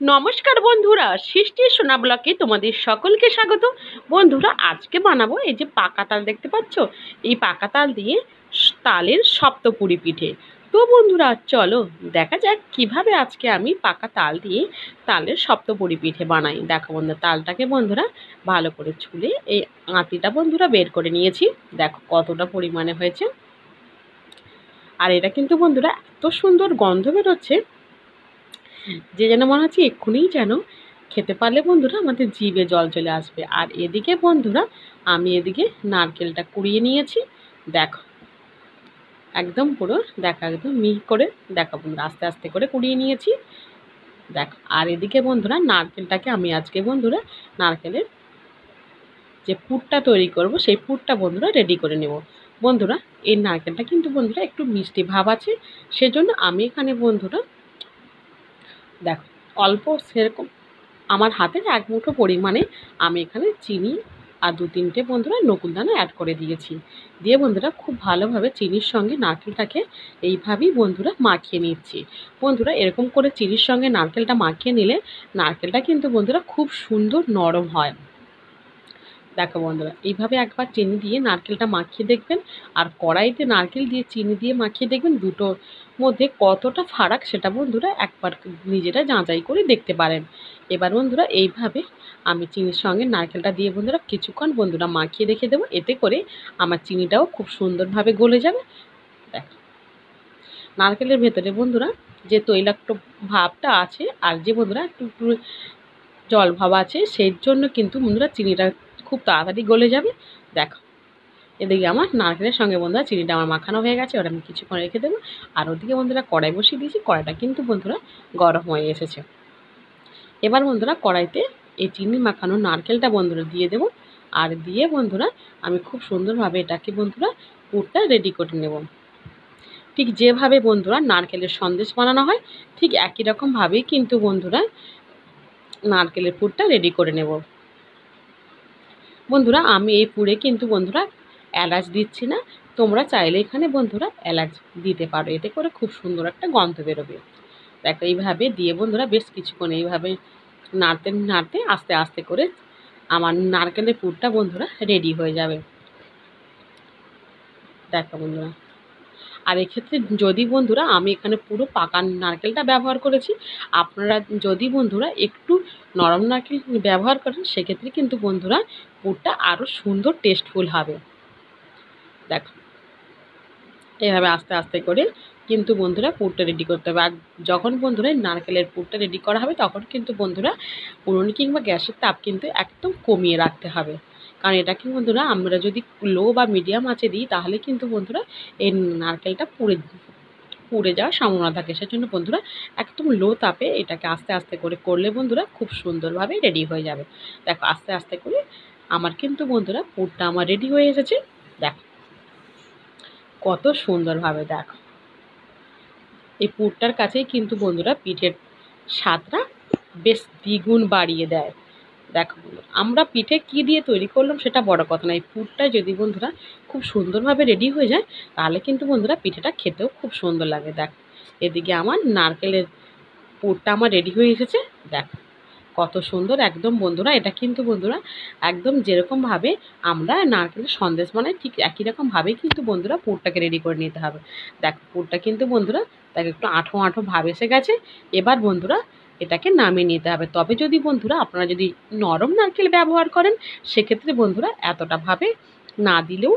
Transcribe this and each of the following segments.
নমস্কার বন্ধুরা, সৃষ্টির সোনা ব্লকে তোমাদের সকলকে স্বাগত। বন্ধুরা, আজকে বানাবো এই যে পাকা তাল দেখতে পাচ্ছ, এই পাকা তাল দিয়ে তালের সপ্তপুরি পিঠে। তো বন্ধুরা চলো দেখা যাক কিভাবে আজকে আমি পাকা তাল দিয়ে তালের সপ্তপুরি পিঠে বানাই। দেখো বন্ধুরা, তালটাকে বন্ধুরা ভালো করে ছুলে এই আঁতিটা বন্ধুরা বের করে নিয়েছি। দেখো কতটা পরিমাণে হয়েছে। আর এটা কিন্তু বন্ধুরা এত সুন্দর গন্ধ বেরোচ্ছে যে যেন মনে হচ্ছে এক্ষুনি যেন খেতে পারলে বন্ধুরা আমাদের জিভে জল চলে আসবে। আর এদিকে বন্ধুরা আমি এদিকে নারকেলটা কুড়িয়ে নিয়েছি। দেখো একদম পুরো দেখো একদম মিহি করে দেখো বন্ধুরা আস্তে আস্তে করে কুড়িয়ে নিয়েছি। দেখো আর এদিকে বন্ধুরা নারকেলটাকে আমি আজকে বন্ধুরা নারকেলের যে পুরটা তৈরি করব সেই পুরটা বন্ধুরা রেডি করে নেব। বন্ধুরা এই নারকেলটা কিন্তু বন্ধুরা একটু মিষ্টি ভাব আছে, সেজন্য আমি এখানে বন্ধুরা দেখো অল্প সেরকম আমার হাতের এক মুঠো পরিমাণে আমি এখানে চিনি আর 2-3টে বন্ধুরা নকুলদানা অ্যাড করে দিয়েছি। দিয়ে বন্ধুরা খুব ভালোভাবে চিনির সঙ্গে নারকেলটাকে এইভাবেই বন্ধুরা মাখিয়ে নিচ্ছি। বন্ধুরা এরকম করে চিনির সঙ্গে নারকেলটা মাখিয়ে নিলে নারকেলটা কিন্তু বন্ধুরা খুব সুন্দর নরম হয়। দেখো বন্ধুরা এইভাবে একবার চিনি দিয়ে নারকেলটা মাখিয়ে দেখবেন, আর কড়াইতে নারকেল দিয়ে চিনি দিয়ে মাখিয়ে দেখবেন দুটোর মধ্যে কতটা ফারাক সেটা বন্ধুরা একবার নিজেরা যাচাই করে দেখতে পারেন। এবার বন্ধুরা এইভাবে আমি চিনির সঙ্গে নারকেলটা দিয়ে বন্ধুরা কিছুক্ষণ বন্ধুরা মাখিয়ে রেখে দেবো, এতে করে আমার চিনিটাও খুব সুন্দরভাবে গলে যাবে। দেখো নারকেলের ভেতরে বন্ধুরা যে তৈলাক্ত ভাবটা আছে আর যে বন্ধুরা একটু একটু জল ভাব আছে, সেই জন্য কিন্তু বন্ধুরা চিনিটা খুব তাড়াতাড়ি গলে যাবে। দেখো এদিকে আমার নারকেলের সঙ্গে বন্ধুরা চিনিটা আমার মাখানো হয়ে গেছে, ওটা আমি কিছুক্ষণ রেখে দেবো। আর ওদিকে বন্ধুরা কড়াই বসিয়ে দিয়েছি, কড়াইটা কিন্তু বন্ধুরা গরম হয়ে এসেছে। এবার বন্ধুরা কড়াইতে এই চিনি মাখানো নারকেলটা বন্ধুরা দিয়ে দেবো, আর দিয়ে বন্ধুরা আমি খুব সুন্দরভাবে এটাকে বন্ধুরা পুরটা রেডি করে নেব। ঠিক যেভাবে বন্ধুরা নারকেলের সন্দেশ বানানো হয় ঠিক একই রকমভাবেই কিন্তু বন্ধুরা নারকেলের পুরটা রেডি করে নেব। বন্ধুরা আমি এই পুরে কিন্তু বন্ধুরা এলাচ দিচ্ছি না, তোমরা চাইলে এখানে বন্ধুরা এলাচ দিতে পারো, এতে করে খুব সুন্দর একটা গন্ধ বেরোবে। দেখো এইভাবে দিয়ে বন্ধুরা বেশ কিছুক্ষণ এইভাবে নাড়তে নাড়তে আস্তে আস্তে করে আমার নারকেলের পুরটা বন্ধুরা রেডি হয়ে যাবে। দেখো বন্ধুরা আর এক্ষেত্রে যদি বন্ধুরা আমি এখানে পুরো পাকা নারকেলটা ব্যবহার করেছি, আপনারা যদি বন্ধুরা একটু নরম নারকেল ব্যবহার করেন সেক্ষেত্রে কিন্তু বন্ধুরা পুরটা আরও সুন্দর টেস্টফুল হবে। দেখো এভাবে আস্তে আস্তে করে কিন্তু বন্ধুরা পুরটা রেডি করতে হবে। আর যখন বন্ধুরা নারকেলের পুরটা রেডি করা হবে তখন কিন্তু বন্ধুরা উনুন কিংবা গ্যাসের তাপ কিন্তু একদম কমিয়ে রাখতে হবে, কারণ এটাকে বন্ধুরা আমরা যদি লো বা মিডিয়াম আঁচে দিই তাহলে কিন্তু বন্ধুরা এই নারকেলটা পুড়ে যাওয়ার সম্ভাবনা থাকে। সেজন্য বন্ধুরা একদম লো তাপে এটাকে আস্তে আস্তে করে করলে বন্ধুরা খুব সুন্দরভাবে রেডি হয়ে যাবে। দেখো আস্তে আস্তে করে আমার কিন্তু বন্ধুরা পুরটা আমার রেডি হয়ে এসেছে। দেখো কত সুন্দরভাবে দেখো এই পুরটার কাছেই কিন্তু বন্ধুরা পিঠের স্বাদটা বেশ দ্বিগুণ বাড়িয়ে দেয়। দেখো আমরা পিঠে কি দিয়ে তৈরি করলাম সেটা বড় কথা না, এই পুরটা যদি বন্ধুরা খুব সুন্দরভাবে রেডি হয়ে যায় তাহলে কিন্তু বন্ধুরা পিঠেটা খেতেও খুব সুন্দর লাগে। দেখ এদিকে আমার নারকেলের পুরটা আমার রেডি হয়ে এসেছে। দেখ কত সুন্দর একদম বন্ধুরা, এটা কিন্তু বন্ধুরা একদম যেরকমভাবে আমরা নারকেলের সন্দেশ বানাই ঠিক একই রকমভাবেই কিন্তু বন্ধুরা পুরটাকে রেডি করে নিতে হবে। দেখ পুরটা কিন্তু বন্ধুরা দেখ একটু আঠো আঠো ভাব এসে গেছে। এবার বন্ধুরা এটাকে নামিয়ে নিতে হবে। তবে যদি বন্ধুরা আপনারা যদি নরম নারকেল ব্যবহার করেন সেক্ষেত্রে বন্ধুরা এতটা ভাবে না দিলেও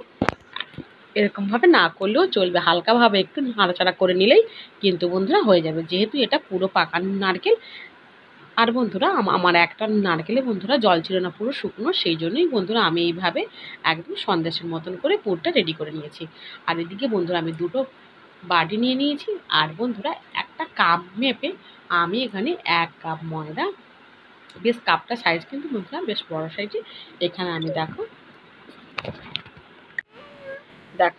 এরকমভাবে না করলেও চলবে, হালকাভাবে একটু নাড়াচাড়া করে নিলেই কিন্তু বন্ধুরা হয়ে যাবে, যেহেতু এটা পুরো পাকা নারকেল। আর বন্ধুরা আমার একটা নারকেলে বন্ধুরা জল ছিল না, পুরো শুকনো, সেই জন্যই বন্ধুরা আমি এইভাবে একদম সন্দেশের মতন করে পুরটা রেডি করে নিয়েছি। আর এদিকে বন্ধুরা আমি দুটো বাটি নিয়ে নিয়েছি, আর বন্ধুরা একটা কাপ মেপে আমি এখানে 1 কাপ ময়দা, বেশ কাপটা সাইজ কিন্তু বন্ধুরা বেশ বড় সাইজে, এখানে আমি দেখো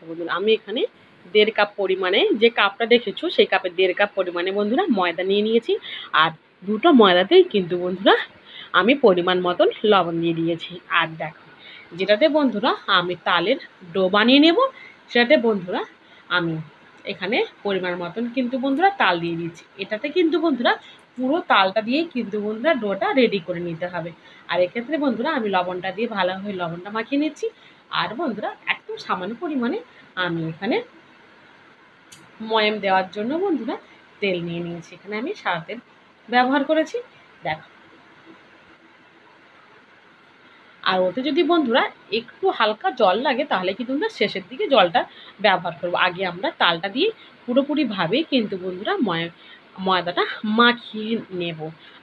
বন্ধুরা আমি এখানে 1.5 কাপ পরিমাণে, যে কাপটা দেখেছো সেই কাপের 1.5 কাপ পরিমাণে বন্ধুরা ময়দা নিয়ে নিয়েছি। আর দুটো ময়দাতেই কিন্তু বন্ধুরা আমি পরিমাণ মতন লবণ দিয়ে দিয়েছি। আর দেখো যেটাতে বন্ধুরা আমি তালের ডো বানিয়ে নেব সেটাতে বন্ধুরা আমি এখানে পরিমাণ মতন কিন্তু বন্ধুরা তাল দিয়ে দিচ্ছি। এটাতে কিন্তু বন্ধুরা পুরো তালটা দিয়েই কিন্তু বন্ধুরা ডোটা রেডি করে নিতে হবে। আর এক্ষেত্রে বন্ধুরা আমি লবণটা দিয়ে ভালোভাবে লবণটা মাখিয়ে নিচ্ছি। আর বন্ধুরা একদম সামান্য পরিমাণে আমি এখানে ময়াম দেওয়ার জন্য বন্ধুরা তেল নিয়ে নিয়েছি। এখানে আমি সাদা তেল ব্যবহার করেছি। দেখো, আর ওতে যদি বন্ধুরা একটু হালকা জল লাগে তাহলে কিন্তু আমরা শেষের দিকে জলটা ব্যবহার করব। আগে আমরা তালটা দিয়ে পুরোপুরিভাবেই কিন্তু বন্ধুরা ময়দাটা মাখিয়ে নেব।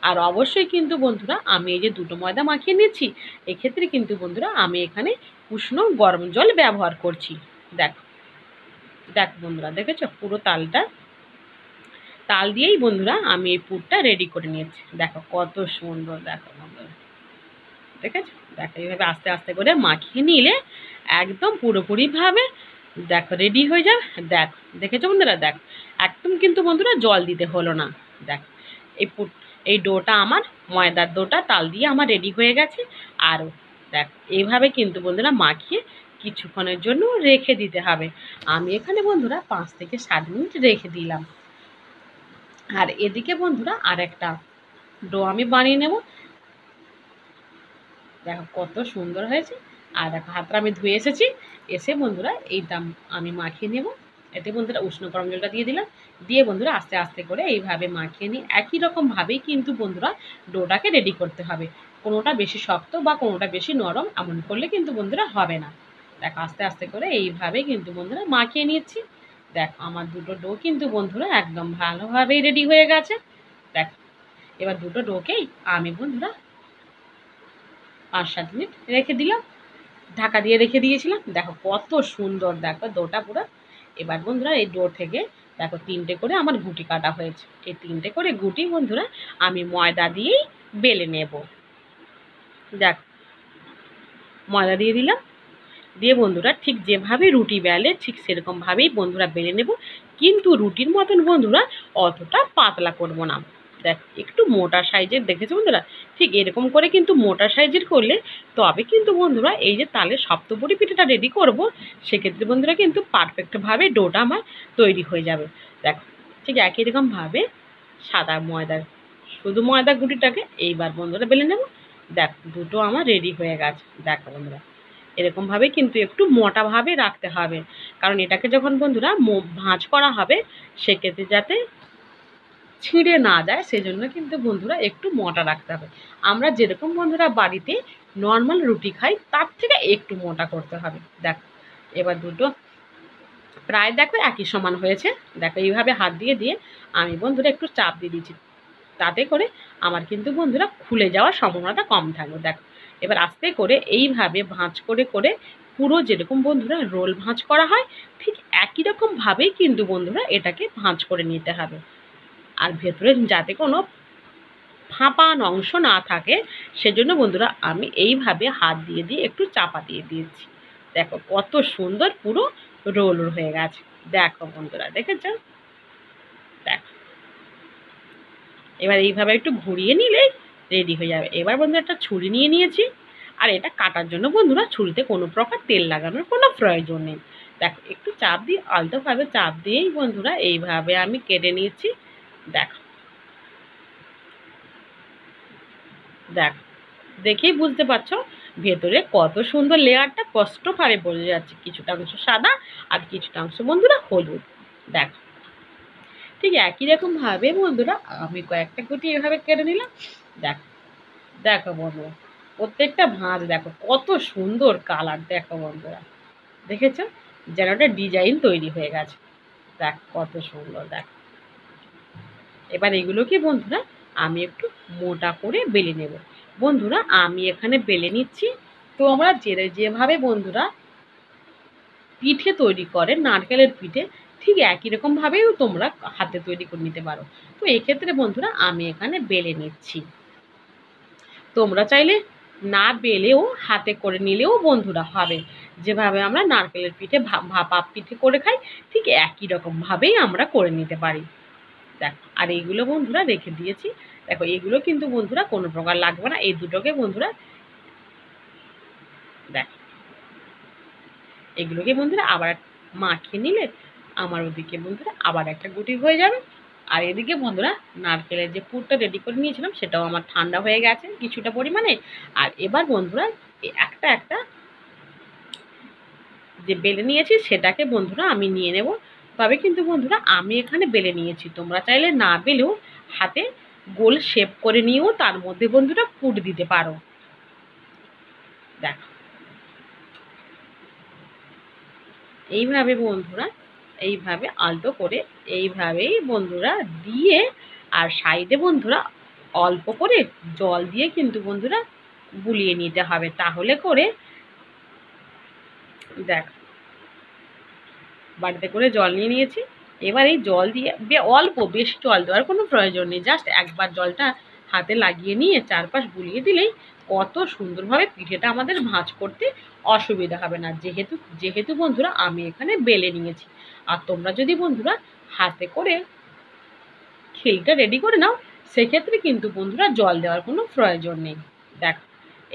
আর অবশ্যই কিন্তু বন্ধুরা আমি এই যে দুটো ময়দা মাখিয়ে নিচ্ছি, এক্ষেত্রে কিন্তু বন্ধুরা আমি এখানে উষ্ণ গরম জল ব্যবহার করছি। দেখো, দেখো বন্ধুরা, দেখেছো পুরো তাল দিয়েই বন্ধুরা আমি এই পুরটা রেডি করে নিয়েছি। দেখো কত সুন্দর, দেখো বন্ধুরা, দেখেছো? দেখো এইভাবে আস্তে আস্তে করে মাখিয়ে নিলে একদম পুরোপুরিভাবে দেখো রেডি হয়ে যাবে। দেখো, দেখেছো বন্ধুরা? দেখো একদম কিন্তু বন্ধুরা জল দিতে হলো না। দেখো এই এই ডোটা আমার, ময়দার ডোটা তাল দিয়ে আমার রেডি হয়ে গেছে। আরও দেখো এইভাবে কিন্তু বন্ধুরা মাখিয়ে কিছুক্ষণের জন্য রেখে দিতে হবে। আমি এখানে বন্ধুরা 5 থেকে 7 মিনিট রেখে দিলাম। আর এদিকে বন্ধুরা আর একটা ডো আমি বানিয়ে নেব। দেখো কত সুন্দর হয়েছে। আর দেখো হাতটা আমি ধুয়ে এসেছি, এসে বন্ধুরা এইটা আমি মাখিয়ে নেব। এতে বন্ধুরা উষ্ণ গরম জলটা দিয়ে দিলাম, দিয়ে বন্ধুরা আস্তে আস্তে করে এইভাবে মাখিয়ে নিই। একই রকমভাবেই কিন্তু বন্ধুরা ডোটাকে রেডি করতে হবে। কোনোটা বেশি শক্ত বা কোনোটা বেশি নরম এমন করলে কিন্তু বন্ধুরা হবে না। দেখো আস্তে আস্তে করে এইভাবে কিন্তু বন্ধুরা মাখিয়ে নিচ্ছি। দেখো আমার দুটো ডো কিন্তু বন্ধুরা একদম ভালোভাবেই রেডি হয়ে গেছে। দেখো এবার দুটো ডোকেই আমি বন্ধুরা 5-7 মিনিট রেখে দিলাম, ঢাকা দিয়ে রেখে দিয়েছিলাম। দেখো কত সুন্দর, দেখো ডোটা পুরো। এবার বন্ধুরা এই ডো থেকে দেখো 3টে করে আমার গুটি কাটা হয়েছে। এই 3টে করে গুটি বন্ধুরা আমি ময়দা দিয়েই বেলে নেব। দেখ, ময়দা দিয়ে দিলাম, দিয়ে বন্ধুরা ঠিক যেভাবে রুটি বেলে ঠিক সেরকমভাবেই বন্ধুরা বেলে নেব। কিন্তু রুটির মতন বন্ধুরা অতটা পাতলা করব না। দেখ একটু মোটা সাইজের, দেখেছো বন্ধুরা? ঠিক এরকম করে কিন্তু মোটা সাইজের করলে তবে কিন্তু বন্ধুরা এই যে তালের সপ্তপুরি পিঠাটা রেডি করব, সেক্ষেত্রে বন্ধুরা কিন্তু পারফেক্টভাবে ডোটা আমার তৈরি হয়ে যাবে। দেখো ঠিক একই রকমভাবে সাদা ময়দার, শুধু ময়দা গুটিটাকে এইবার বন্ধুরা বেলে নেব। দেখ দুটো আমার রেডি হয়ে গেছে। দেখো বন্ধুরা এরকমভাবে কিন্তু একটু মোটাভাবে রাখতে হবে, কারণ এটাকে যখন বন্ধুরা ভাঁজ করা হবে সেক্ষেত্রে যাতে ছিঁড়ে না যায় সেজন্য কিন্তু বন্ধুরা একটু মোটা রাখতে হবে। আমরা যেরকম বন্ধুরা বাড়িতে নর্মাল রুটি খাই তার থেকে একটু মোটা করতে হবে। দেখো এবার দুটো প্রায় দেখো একই সমান হয়েছে। দেখো এইভাবে হাত দিয়ে দিয়ে আমি বন্ধুরা একটু চাপ দিয়ে দিচ্ছি, তাতে করে আমার কিন্তু বন্ধুরা খুলে যাওয়ার সম্ভাবনাটা কম থাকবে। দেখো এবার আস্তে করে এইভাবে ভাঁজ করে করে পুরো যেরকম বন্ধুরা রোল ভাঁজ করা হয় ঠিক একই রকমভাবেই কিন্তু বন্ধুরা এটাকে ভাঁজ করে নিতে হবে। আর ভেতরে যাতে কোনো ফাঁপা অংশ না থাকে সেজন্য বন্ধুরা আমি এইভাবে হাত দিয়ে দিয়ে একটু চাপা দিয়ে দিয়েছি। দেখো কত সুন্দর পুরো রোল হয়ে গেছে। দেখো বন্ধুরা, দেখেছো? দেখো এবার এইভাবে একটু ঘুরিয়ে নিলেই রেডি হয়ে যাবে। এবার বন্ধুরা একটা ছুরি নিয়ে নিয়েছি, আর এটা কাটার জন্য বন্ধুরা ছুরিতে কোনো প্রকার তেল লাগানোর কোনো প্রয়োজন নেই। দেখো একটু চাপ দিয়ে আলতোভাবে চাপ দিয়েই বন্ধুরা এইভাবে আমি কেটে নিয়েছি। দেখো, দেখো দেখেই বুঝতে পারছো ভেতরে কত সুন্দর লেয়ারটা স্পষ্টভাবে বোঝা যাচ্ছে। কিছুটা অংশ সাদা আর কিছুটা অংশ বন্ধুরা হলুদ। দেখো ঠিক একই রকমভাবে বন্ধুরা আমি কয়েকটা গুটি এভাবে কেটে নিলাম। দেখো, দেখো বন্ধুরা প্রত্যেকটা ভাঁজ দেখো কত সুন্দর কালার। দেখো বন্ধুরা, দেখেছো? যেন একটা ডিজাইন তৈরি হয়ে গেছে। দেখ কত সুন্দর। দেখ এবার এগুলোকে বন্ধুরা আমি একটু মোটা করে বেলে নেব। বন্ধুরা আমি এখানে বেলে নিচ্ছি। তোমরা যেভাবে বন্ধুরা পিঠে তৈরি করে নারকেলের পিঠে ঠিক একই রকমভাবেও তোমরা হাতে তৈরি করে নিতে পারো। তো এক্ষেত্রে বন্ধুরা আমি এখানে বেলে নিচ্ছি। তোমরা চাইলে না বেলেও হাতে করে নিলেও বন্ধুরা হবে। যেভাবে আমরা নারকেলের পিঠে ভাপা পিঠে করে খাই ঠিক একই রকমভাবেই আমরা করে নিতে পারি। দেখো আর এইগুলো বন্ধুরা রেখে দিয়েছি। দেখো এগুলো কিন্তু বন্ধুরা কোনো প্রকার লাগবে না। এই দুটোকে বন্ধুরা দেখো এগুলোকে বন্ধুরা আবার মাখিয়ে নিলে আমার ওদিকে বন্ধুরা আবার একটা গুটি হয়ে যাবে। আর এদিকে বন্ধুরা নারকেলের যে পুরটা রেডি করে নিয়েছিলাম সেটাও আমার ঠান্ডা হয়ে গেছে কিছুটা পরিমাণে। আর এবার বন্ধুরা একটা একটা যে বেলে নিয়েছি সেটাকে বন্ধুরা আমি নিয়ে নেব। তবে কিন্তু বন্ধুরা আমি এখানে বেলে নিয়েছি, তোমরা চাইলে না বেলেও হাতে গোল শেপ করে নিয়েও তার মধ্যে বন্ধুরা পুর দিতে পারো। দেখো এইভাবে বন্ধুরা, এইভাবে আলতো করে এইভাবেই বন্ধুরা দিয়ে, আর সাইডে বন্ধুরা অল্প করে জল দিয়ে কিন্তু বন্ধুরা বুলিয়ে নিতে হবে, তাহলে করে দেখ বাড়িতে করে জল নিয়ে নিয়েছি। এবার এই জল দিয়ে অল্প, বেশি জল দেওয়ার কোনো প্রয়োজন নেই, জাস্ট একবার জলটা হাতে লাগিয়ে নিয়ে চারপাশ বুলিয়ে দিলেই কত সুন্দরভাবে পিঠেটা আমাদের ভাঁজ করতে অসুবিধা হবে না। যেহেতু যেহেতু বন্ধুরা আমি এখানে বেলে নিয়েছি, আর তোমরা যদি বন্ধুরা হাতে করে খিলটা রেডি করে নাও সেক্ষেত্রে কিন্তু বন্ধুরা জল দেওয়ার কোনো প্রয়োজন নেই। দেখো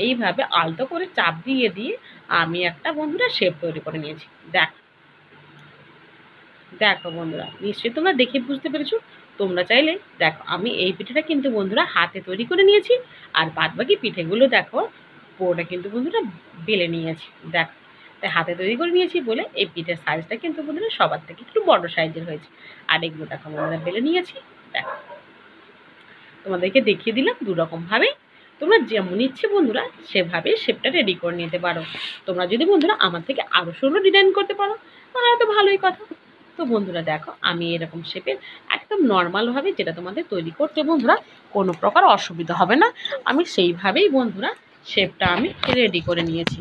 এইভাবে আলতো করে চাপ দিয়ে দিয়ে আমি একটা বন্ধুরা শেপ তৈরি করে নিয়েছি। দেখো দেখো বন্ধুরা, নিশ্চয়ই তোমরা দেখে বুঝতে পেরেছো। তোমরা চাইলে দেখো আমি এই পিঠেটা কিন্তু বন্ধুরা হাতে তৈরি করে নিয়েছি, আর বাদবাকি পিঠেগুলো দেখো পুরোটা কিন্তু বন্ধুরা বেলে নিয়েছি। দেখো তাই হাতে তৈরি করে নিয়েছি বলে এই পিঠের সাইজটা কিন্তু বন্ধুরা সবার থেকে একটু বড় সাইজের হয়েছে। আর এগুলো দেখো বন্ধুরা বেলে নিয়েছি। দেখো তোমাদেরকে দেখিয়ে দিলাম দুরকমভাবে, তোমরা যেমন ইচ্ছে বন্ধুরা সেভাবে শেপটা রেডি করে নিতে পারো। তোমরা যদি বন্ধুরা আমার থেকে আরও সুন্দর ডিজাইন করতে পারো তাহলে তো ভালোই কথা। তো বন্ধুরা দেখো আমি এরকম শেপের একদম নর্মালভাবে, যেটা তোমাদের তৈরি করতে বন্ধুরা কোনো প্রকার অসুবিধা হবে না, আমি সেইভাবেই বন্ধুরা শেপটা আমি রেডি করে নিয়েছি।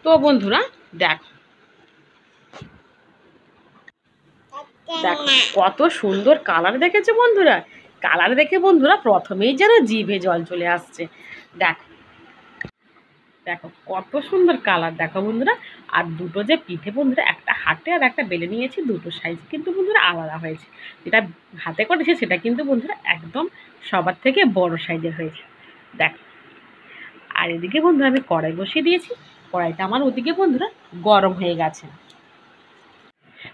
তো বন্ধুরা দেখো দেখো কত সুন্দর কালার দেখেছো বন্ধুরা। কালার দেখে বন্ধুরা প্রথমেই যেন জিভে জল চলে আসছে। দেখো দেখো কত সুন্দর কালার দেখো বন্ধুরা। আর দুটো যে পিঠে বন্ধুরা, একটা হাতে আর একটা বেলে নিয়েছি, দুটো সাইজ কিন্তু বন্ধুরা আলাদা হয়েছে। যেটা হাতে করেছে সেটা কিন্তু বন্ধুরা একদম সবার থেকে বড় সাইজের হয়েছে। দেখো আর এদিকে বন্ধুরা আমি কড়াই বসিয়ে দিয়েছি, কড়াইটা আমার ওদিকে বন্ধুরা গরম হয়ে গেছে।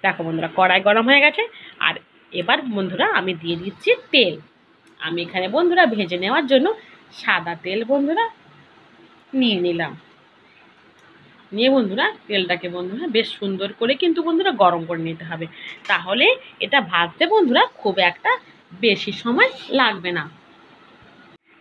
দেখো বন্ধুরা কড়াই গরম হয়ে গেছে, আর এবার বন্ধুরা আমি দিয়ে দিচ্ছি তেল। আমি এখানে বন্ধুরা ভেজে নেওয়ার জন্য সাদা তেল বন্ধুরা নিয়ে নিলাম। নিয়ে বন্ধুরা তেলটাকে বন্ধুরা বেশ সুন্দর করে কিন্তু বন্ধুরা গরম করে নিতে হবে, তাহলে এটা ভাজতে বন্ধুরা খুব একটা বেশি সময় লাগবে না।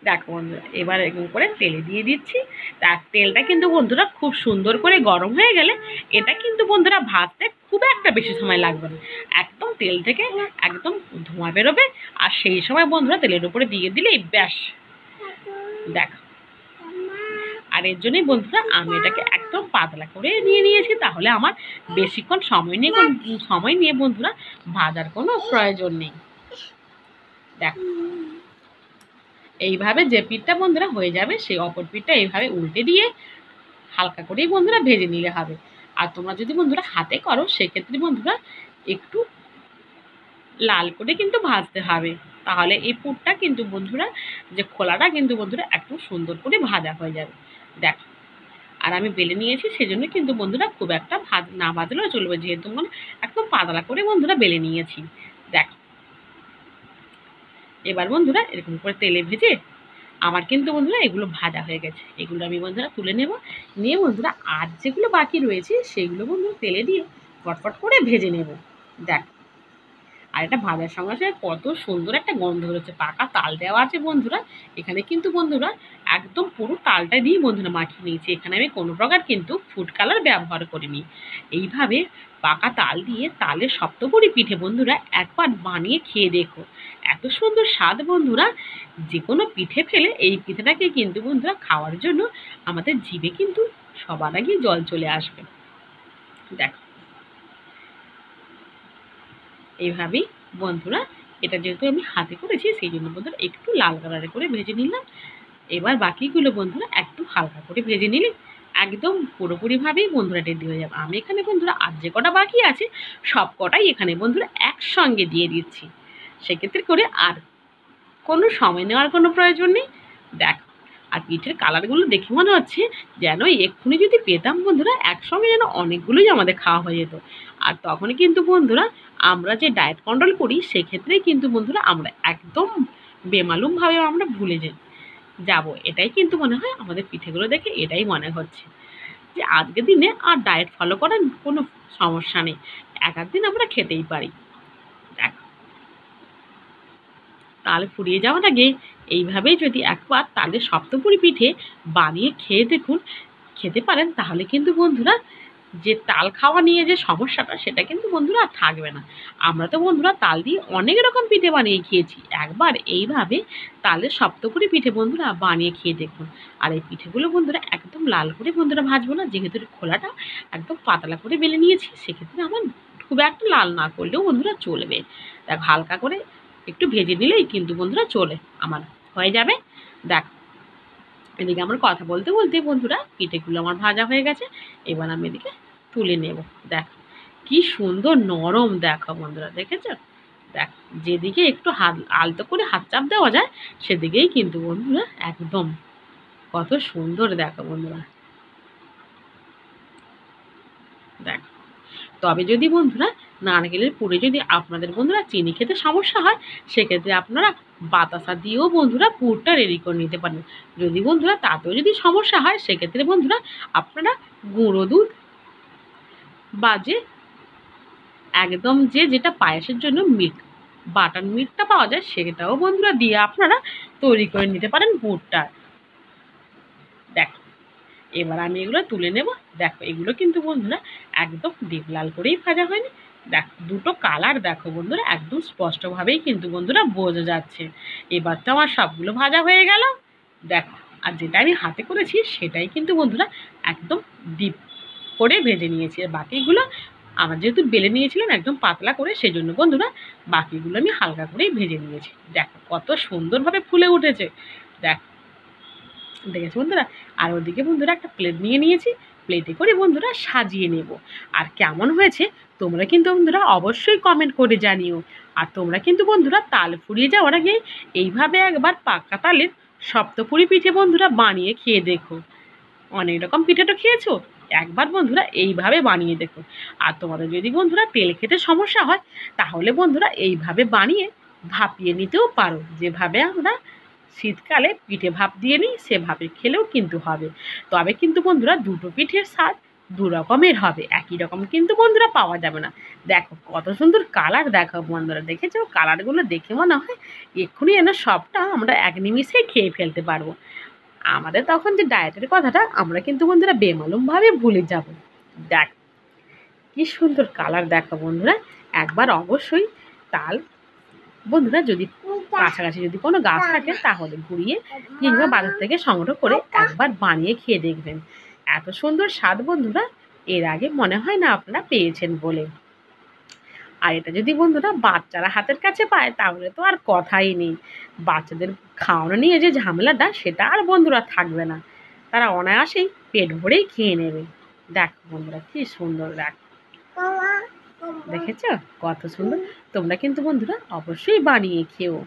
দেখো বন্ধুরা এবার এরকম করে তেলে দিয়ে দিচ্ছি। তার তেলটা কিন্তু বন্ধুরা খুব সুন্দর করে গরম হয়ে গেলে এটা কিন্তু বন্ধুরা ভাজতে খুব একটা বেশি সময় লাগবে না, একদম তেল থেকে একদম ধোঁয়া বেরোবে, আর সেই সময় বন্ধুরা তেলের উপরে দিয়ে দিলেই ব্যাস। দেখো আর এর জন্যই বন্ধুরা আমি এটাকে একদম পাতলা করে নিয়ে নিয়েছি, তাহলে আমার বেশিক্ষণ সময় নিয়ে বন্ধুরা ভাজার কোনো প্রয়োজন নেই। দেখো এইভাবে যে পিঠটা বন্ধুরা হয়ে যাবে সেই অপর পিঠটা এইভাবে উল্টে দিয়ে হালকা করেই বন্ধুরা ভেজে নিলে হবে। আর তোমরা যদি বন্ধুরা হাতে করো সেক্ষেত্রে বন্ধুরা একটু লাল করে কিন্তু ভাজতে হবে, তাহলে এই পুরটা কিন্তু বন্ধুরা যে খোলাটা কিন্তু বন্ধুরা একটু সুন্দর করে ভাজা হয়ে যাবে। দেখো আর আমি বেলে নিয়েছি সেজন্য কিন্তু বন্ধুরা খুব একটা না ভাজলেও চলবে, যেহেতু মানে একদম পাতলা করে বন্ধুরা বেলে নিয়েছি। দেখো এবার বন্ধুরা এরকম করে তেলে ভেজে আমার কিন্তু বন্ধুরা এগুলো ভাজা হয়ে গেছে, এগুলো আমি বন্ধুরা তুলে নেব। নিয়ে বন্ধুরা আর যেগুলো বাকি রয়েছে সেগুলো বন্ধুরা তেলে দিয়ে ফটফট করে ভেজে নেব। দেখ আর এটা ভাজার সঙ্গে সঙ্গে কত সুন্দর একটা গন্ধ বেরোচ্ছে, পাকা তাল দেওয়া আছে বন্ধুরা। এখানে কিন্তু বন্ধুরা একদম পুরো তালটা দিয়ে বন্ধুরা মাখিয়ে নিয়েছি, এখানে আমি কোনো প্রকার কিন্তু ফুড কালার ব্যবহার করিনি। এইভাবে পাকা তাল দিয়ে তালের সপ্তপুরি পিঠে বন্ধুরা একবার বানিয়ে খেয়ে দেখো, এত সুন্দর স্বাদ বন্ধুরা। যে কোনো পিঠে ফেলে এই পিঠেটাকে কিন্তু বন্ধুরা খাওয়ার জন্য আমাদের জিভে কিন্তু সবার আগে জল চলে আসবে। দেখো এইভাবেই বন্ধুরা এটা যেহেতু আমি হাতে করেছি সেই জন্য বন্ধুরা একটু লাল কালারে করে ভেজে নিলাম। এবার বাকিগুলো বন্ধুরা একটু হালকা করে ভেজে নিলে একদম পুরোপুরিভাবেই বন্ধুরা রেডি হয়ে যাবে। আমি এখানে বন্ধুরা আর যে কটা বাকি আছে সব কটাই এখানে বন্ধুরা একসঙ্গে দিয়ে দিচ্ছি, সেক্ষেত্রে করে আর কোনো সময় নেওয়ার কোনো প্রয়োজন নেই। দেখো আর পিঠের কালারগুলো দেখে মনে হচ্ছে যেন এক্ষুনি যদি পেতাম বন্ধুরা, একসঙ্গে যেন অনেকগুলোই আমাদের খাওয়া হয়ে যেত। আর তখনই কিন্তু বন্ধুরা আমরা যে ডায়েট কন্ট্রোল করি সেক্ষেত্রেই কিন্তু বন্ধুরা আমরা একদম বেমালুমভাবে আমরা ভুলে যাবো। এটাই কিন্তু মনে হয় আমাদের পিঠেগুলো দেখে, এটাই মনে হচ্ছে যে আজকের দিনে আর ডায়েট ফলো করার কোনো সমস্যা নেই, এক আধ দিন আমরা খেতেই পারি। দেখ, তাল ফুরিয়ে যাওয়ার আগে এইভাবেই যদি একবার তালের সপ্তপুরি পিঠে বানিয়ে খেয়ে দেখুন, খেতে পারেন, তাহলে কিন্তু বন্ধুরা যে তাল খাওয়া নিয়ে যে সমস্যাটা সেটা কিন্তু বন্ধুরা আর থাকবে না। আমরা তো বন্ধুরা তাল দিয়ে অনেক রকম পিঠে বানিয়ে খেয়েছি, একবার এইভাবে তালের সপ্তপুরি পিঠে বন্ধুরা বানিয়ে খেয়ে দেখুন। আর এই পিঠেগুলো বন্ধুরা একদম লাল করে বন্ধুরা ভাজবো না, যেহেতু খোলাটা একদম পাতলা করে বেলে নিয়েছি, সেক্ষেত্রে আমার খুব একটা লাল না করলেও বন্ধুরা চলবে। দেখ, হালকা করে একটু ভেজে নিলেই কিন্তু বন্ধুরা চলে আমার হয়ে যাবে। দেখ, এদিকে আমার কথা বলতে বলতে বন্ধুরা পিঠেগুলো আমার ভাজা হয়ে গেছে, এবার আমি এদিকে তুলে নেব। দেখ কি সুন্দর নরম, দেখো বন্ধুরা, দেখেছ? দেখ, যেদিকে একটু হাত আলতো করে হাত চাপ দেওয়া যায় সেদিকেই কিন্তু বন্ধুরা একদম কত সুন্দর, দেখো বন্ধুরা। দেখ, তবে যদি বন্ধুরা নারকেলের পুরে যদি আপনাদের বন্ধুরা চিনি খেতে সমস্যা হয়, সেক্ষেত্রে আপনারা বাতাসা দিয়েও বন্ধুরা পুরটা রেডি করে নিতে পারেন। যদি বন্ধুরা তাতেও যদি সমস্যা হয়, সেক্ষেত্রে বন্ধুরা আপনারা গুঁড়ো দুধ বা যে একদম যেটা পায়েসের জন্য মিল্ক, বাটার মিল্কটা পাওয়া যায়, সেটাও বন্ধুরা দিয়ে আপনারা তৈরি করে নিতে পারেন পুরটা। দেখো, এবার আমি এগুলো তুলে নেব। দেখো, এগুলো কিন্তু বন্ধুরা একদম ডিপ লাল করেই ভাজা হয়নি। দেখো, দুটো কালার দেখো বন্ধুরা একদম স্পষ্টভাবেই কিন্তু বন্ধুরা বোঝা যাচ্ছে। এবার তো আমার সবগুলো ভাজা হয়ে গেল। দেখো, আর যেটা আমি হাতে করেছি সেটাই কিন্তু বন্ধুরা একদম ডিপ করে ভেজে নিয়েছি। আর বাকিগুলো আমার যেহেতু বেলে নিয়েছিলাম একদম পাতলা করে, সেজন্য বন্ধুরা বাকিগুলো আমি হালকা করেই ভেজে নিয়েছি। দেখো কত সুন্দরভাবে ফুলে উঠেছে। দেখো, দেখেছো বন্ধুরা? আর ওদিকে বন্ধুরা একটা প্লেট নিয়ে নিয়েছি, প্লেটে করে বন্ধুরা সাজিয়ে নেব। আর কেমন হয়েছে তোমরা কিন্তু বন্ধুরা অবশ্যই কমেন্ট করে জানিও। আর তোমরা কিন্তু বন্ধুরা তাল ফুরিয়ে যাওয়ার আগে এইভাবে একবার পাকা তালের সপ্তপুরি পিঠে বন্ধুরা বানিয়ে খেয়ে দেখো। অনেক রকম পিঠে তো খেয়েছো, একবার বন্ধুরা এইভাবে বানিয়ে দেখো। আর তোমাদের যদি বন্ধুরা তেল খেতে সমস্যা হয়, তাহলে বন্ধুরা এইভাবে বানিয়ে ভাপিয়ে নিতেও পারো। যেভাবে আমরা শীতকালে পিঠে ভাপ দিয়ে নিই সেভাবে খেলেও কিন্তু হবে। তবে কিন্তু বন্ধুরা দুটো পিঠের স্বাদ দু রকমের হবে, একই রকম কিন্তু বন্ধুরা পাওয়া যাবে না। দেখো কত সুন্দর কালার, দেখো বন্ধুরা, দেখেছো? কালারগুলো দেখে মনে হয় এক্ষুনি যেন সবটা আমরা এক নিমিষে খেয়ে ফেলতে পারবো। আমাদের তখন যে ডায়েটের কথাটা আমরা কিন্তু বন্ধুরা বেমালুমভাবে ভুলে যাব। দেখ কি সুন্দর কালার, দেখো বন্ধুরা। একবার অবশ্যই তাল বন্ধুরা যদি কাছাকাছি যদি কোনো গাছ থাকে তাহলে ঘুরিয়ে কিংবা বাজার থেকে সংগ্রহ করে একবার বানিয়ে খেয়ে দেখবেন। এত সুন্দর স্বাদ বন্ধুরা এর আগে মনে হয় না আপনারা পেয়েছেন বলে। আর এটা যদি বন্ধুরা বাচ্চারা হাতের কাছে পায় তাহলে তো আর কথাই নেই। বাচ্চাদের খাওয়ানো নিয়ে যে ঝামেলাটা সেটা আর বন্ধুরা থাকবে না, তারা অনায়াসেই পেট ভরেই খেয়ে নেবে। দেখো বন্ধুরা কি সুন্দর, দেখ দেখেছ কত সুন্দর। তোমরা কিন্তু বন্ধুরা অবশ্যই বানিয়ে খেও।